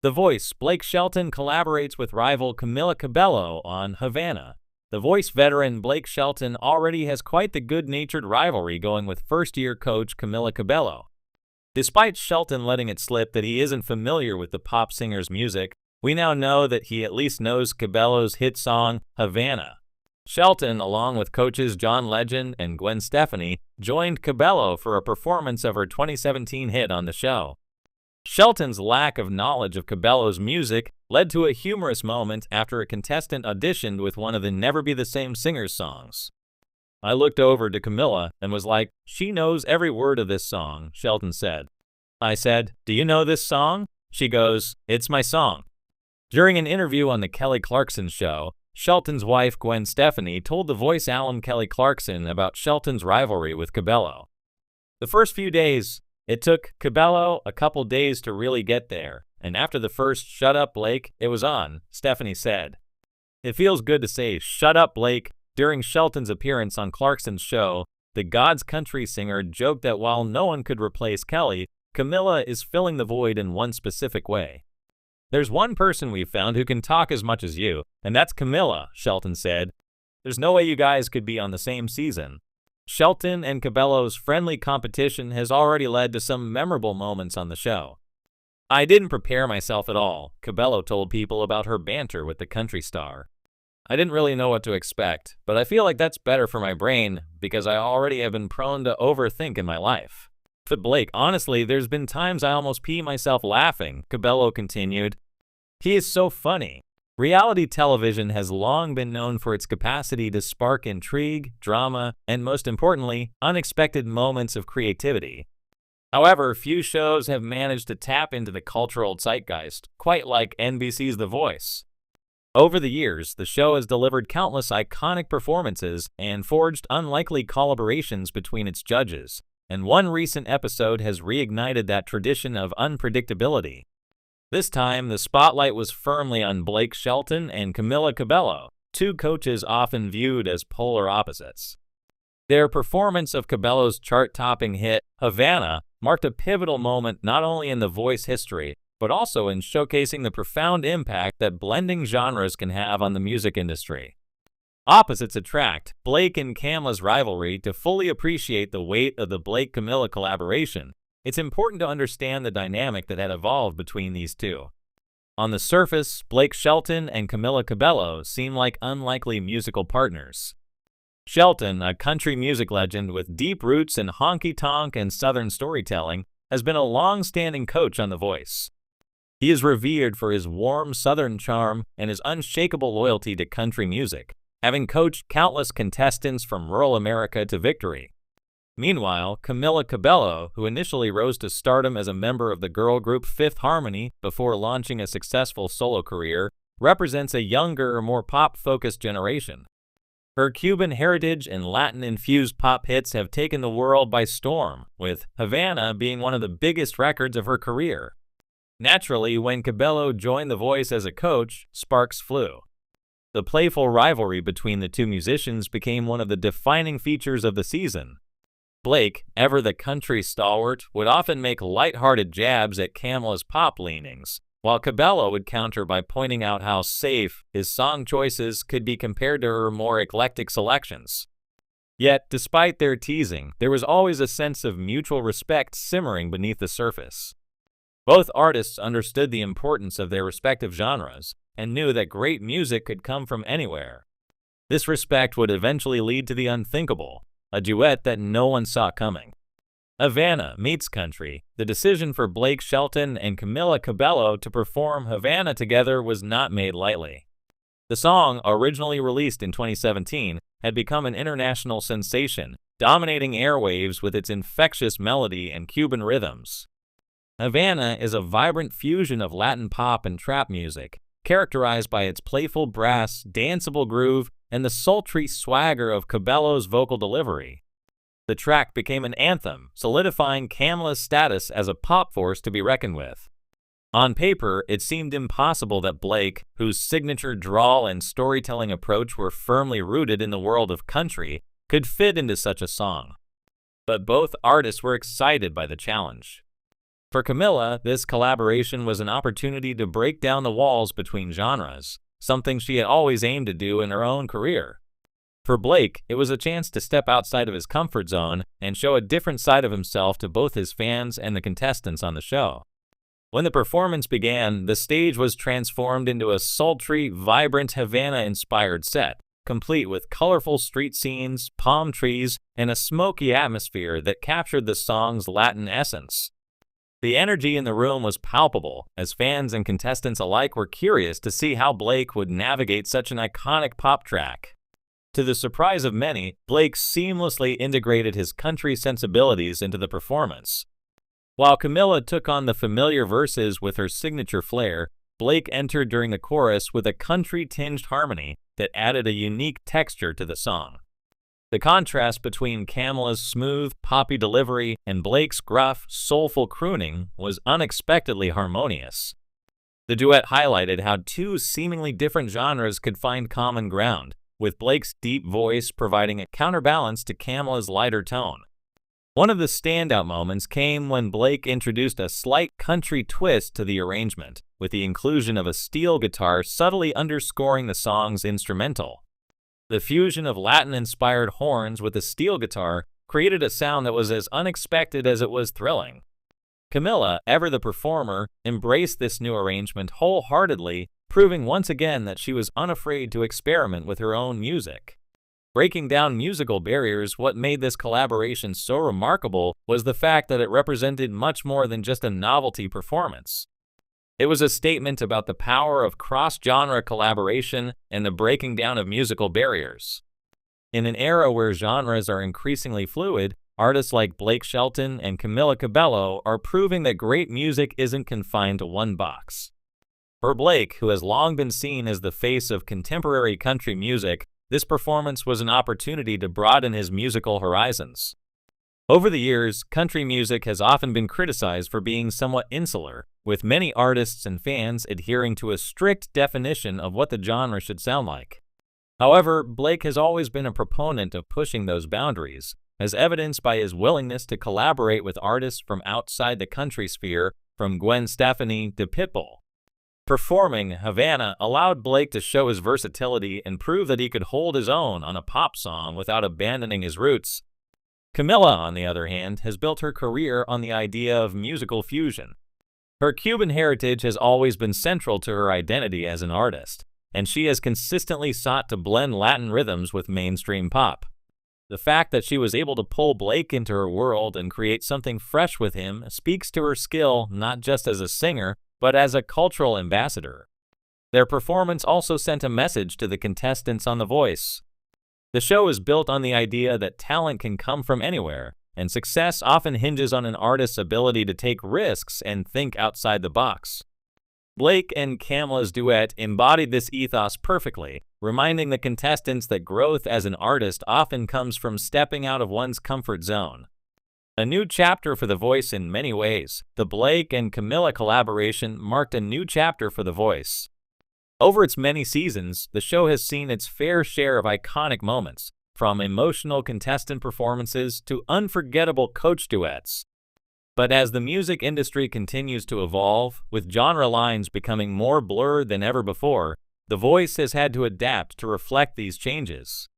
The Voice, Blake Shelton collaborates with rival Camila Cabello on Havana. The Voice veteran Blake Shelton already has quite the good-natured rivalry going with first-year coach Camila Cabello. Despite Shelton letting it slip that he isn't familiar with the pop singer's music, we now know that he at least knows Cabello's hit song, Havana. Shelton, along with coaches John Legend and Gwen Stefani, joined Cabello for a performance of her 2017 hit on the show. Shelton's lack of knowledge of Cabello's music led to a humorous moment after a contestant auditioned with one of the Never Be the Same Singer's songs. "I looked over to Camila and was like, she knows every word of this song," Shelton said. "I said, do you know this song?" She goes, "It's my song." During an interview on The Kelly Clarkson Show, Shelton's wife Gwen Stefani told The Voice alum Kelly Clarkson about Shelton's rivalry with Cabello. "The first few days, it took Cabello a couple days to really get there, and after the first 'Shut Up, Blake,' it was on," Stefani said. It feels good to say "Shut Up, Blake." During Shelton's appearance on Clarkson's show, the God's Country singer joked that while no one could replace Kelly, Camila is filling the void in one specific way. "There's one person we've found who can talk as much as you, and that's Camila," Shelton said. "There's no way you guys could be on the same season." Shelton and Cabello's friendly competition has already led to some memorable moments on the show. "I didn't prepare myself at all," Cabello told People about her banter with the country star. "I didn't really know what to expect, but I feel like that's better for my brain because I already have been prone to overthink in my life." But Blake, "Honestly, there's been times I almost pee myself laughing," Cabello continued. "He is so funny." Reality television has long been known for its capacity to spark intrigue, drama, and most importantly, unexpected moments of creativity. However, few shows have managed to tap into the cultural zeitgeist, quite like NBC's The Voice. Over the years, the show has delivered countless iconic performances and forged unlikely collaborations between its judges, and one recent episode has reignited that tradition of unpredictability. This time, the spotlight was firmly on Blake Shelton and Camila Cabello, two coaches often viewed as polar opposites. Their performance of Cabello's chart-topping hit, Havana, marked a pivotal moment not only in The Voice history, but also in showcasing the profound impact that blending genres can have on the music industry. Opposites attract. Blake and Camila's rivalry. To fully appreciate the weight of the Blake-Camila collaboration, it's important to understand the dynamic that had evolved between these two. On the surface, Blake Shelton and Camila Cabello seem like unlikely musical partners. Shelton, a country music legend with deep roots in honky-tonk and Southern storytelling, has been a long-standing coach on The Voice. He is revered for his warm Southern charm and his unshakable loyalty to country music, having coached countless contestants from rural America to victory. Meanwhile, Camila Cabello, who initially rose to stardom as a member of the girl group Fifth Harmony before launching a successful solo career, represents a younger, more pop-focused generation. Her Cuban heritage and Latin-infused pop hits have taken the world by storm, with Havana being one of the biggest records of her career. Naturally, when Cabello joined The Voice as a coach, sparks flew. The playful rivalry between the two musicians became one of the defining features of the season. Blake, ever the country stalwart, would often make lighthearted jabs at Camila's pop leanings, while Cabello would counter by pointing out how safe his song choices could be compared to her more eclectic selections. Yet, despite their teasing, there was always a sense of mutual respect simmering beneath the surface. Both artists understood the importance of their respective genres and knew that great music could come from anywhere. This respect would eventually lead to the unthinkable, a duet that no one saw coming. Havana meets country. The decision for Blake Shelton and Camila Cabello to perform Havana together was not made lightly. The song, originally released in 2017, had become an international sensation, dominating airwaves with its infectious melody and Cuban rhythms. Havana is a vibrant fusion of Latin pop and trap music, characterized by its playful brass, danceable groove, and the sultry swagger of Cabello's vocal delivery. The track became an anthem, solidifying Camila's status as a pop force to be reckoned with. On paper, it seemed impossible that Blake, whose signature drawl and storytelling approach were firmly rooted in the world of country, could fit into such a song. But both artists were excited by the challenge. For Camila, this collaboration was an opportunity to break down the walls between genres, something she had always aimed to do in her own career. For Blake, it was a chance to step outside of his comfort zone and show a different side of himself to both his fans and the contestants on the show. When the performance began, the stage was transformed into a sultry, vibrant Havana-inspired set, complete with colorful street scenes, palm trees, and a smoky atmosphere that captured the song's Latin essence. The energy in the room was palpable, as fans and contestants alike were curious to see how Blake would navigate such an iconic pop track. To the surprise of many, Blake seamlessly integrated his country sensibilities into the performance. While Camila took on the familiar verses with her signature flair, Blake entered during the chorus with a country-tinged harmony that added a unique texture to the song. The contrast between Camila's smooth, poppy delivery and Blake's gruff, soulful crooning was unexpectedly harmonious. The duet highlighted how two seemingly different genres could find common ground, with Blake's deep voice providing a counterbalance to Camila's lighter tone. One of the standout moments came when Blake introduced a slight country twist to the arrangement, with the inclusion of a steel guitar subtly underscoring the song's instrumental. The fusion of Latin-inspired horns with the steel guitar created a sound that was as unexpected as it was thrilling. Camila, ever the performer, embraced this new arrangement wholeheartedly, proving once again that she was unafraid to experiment with her own music. Breaking down musical barriers, what made this collaboration so remarkable was the fact that it represented much more than just a novelty performance. It was a statement about the power of cross-genre collaboration and the breaking down of musical barriers. In an era where genres are increasingly fluid, artists like Blake Shelton and Camila Cabello are proving that great music isn't confined to one box. For Blake, who has long been seen as the face of contemporary country music, this performance was an opportunity to broaden his musical horizons. Over the years, country music has often been criticized for being somewhat insular, with many artists and fans adhering to a strict definition of what the genre should sound like. However, Blake has always been a proponent of pushing those boundaries, as evidenced by his willingness to collaborate with artists from outside the country sphere, from Gwen Stefani to Pitbull. Performing Havana allowed Blake to show his versatility and prove that he could hold his own on a pop song without abandoning his roots. Camila, on the other hand, has built her career on the idea of musical fusion. Her Cuban heritage has always been central to her identity as an artist, and she has consistently sought to blend Latin rhythms with mainstream pop. The fact that she was able to pull Blake into her world and create something fresh with him speaks to her skill not just as a singer, but as a cultural ambassador. Their performance also sent a message to the contestants on The Voice. The show is built on the idea that talent can come from anywhere, and success often hinges on an artist's ability to take risks and think outside the box. Blake and Camila's duet embodied this ethos perfectly, reminding the contestants that growth as an artist often comes from stepping out of one's comfort zone. A new chapter for The Voice in many ways. The Blake and Camila collaboration marked a new chapter for The Voice. Over its many seasons, the show has seen its fair share of iconic moments, from emotional contestant performances to unforgettable coach duets. But as the music industry continues to evolve, with genre lines becoming more blurred than ever before, The Voice has had to adapt to reflect these changes.